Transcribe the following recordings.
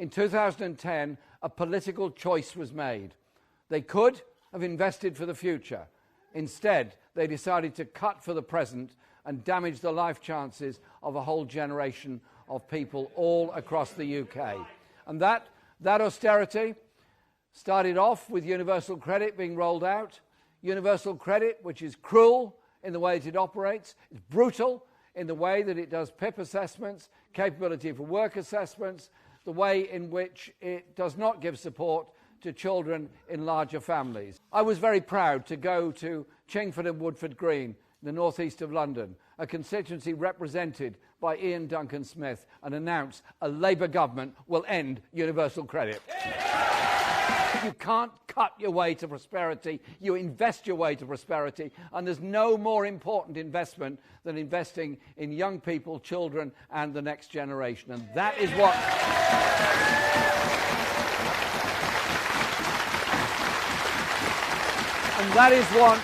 in 2010, a political choice was made. They could have invested for the future. Instead, they decided to cut for the present and damage the life chances of a whole generation of people all across the UK. And that austerity started off with universal credit being rolled out. Universal credit, which is cruel in the way that it operates, is brutal in the way that it does PIP assessments, capability for work assessments, the way in which it does not give support to children in larger families. I was very proud to go to Chingford and Woodford Green, in the northeast of London, a constituency represented by Ian Duncan Smith, and announce a Labour government will end universal credit. You can't cut your way to prosperity, you invest your way to prosperity, and there's no more important investment than investing in young people, children, and the next generation. And that is what... and that is what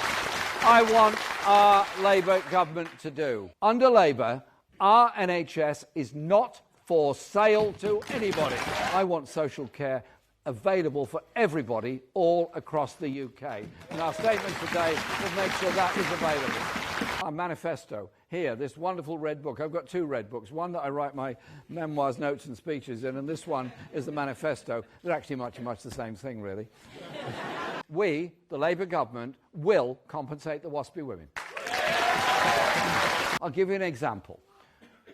I want our Labour government to do. Under Labour, our NHS is not for sale to anybody. I want social care available for everybody all across the UK. And our statement today will make sure that is available. Our manifesto, here, this wonderful red book. I've got two red books, one that I write my memoirs, notes and speeches in, and this one is the manifesto. They're actually much the same thing, really. We, the Labour government, will compensate the WASPy women. I'll give you an example.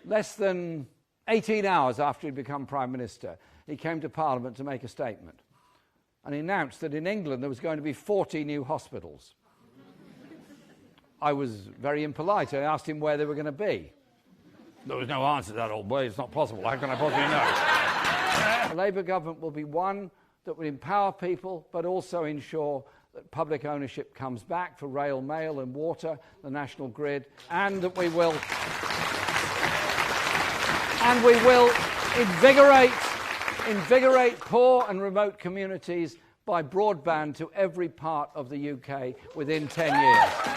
Less than 18 hours after he'd become Prime Minister, he came to Parliament to make a statement. And he announced that in England there was going to be 40 new hospitals. I was very impolite. I asked him where they were going to be. There was no answer to that, old boy. It's not possible. How can I possibly know? A Labour government will be one that will empower people, but also ensure that public ownership comes back for rail, mail and water, the national grid, and that we will invigorate poor and remote communities by broadband to every part of the UK within 10 years.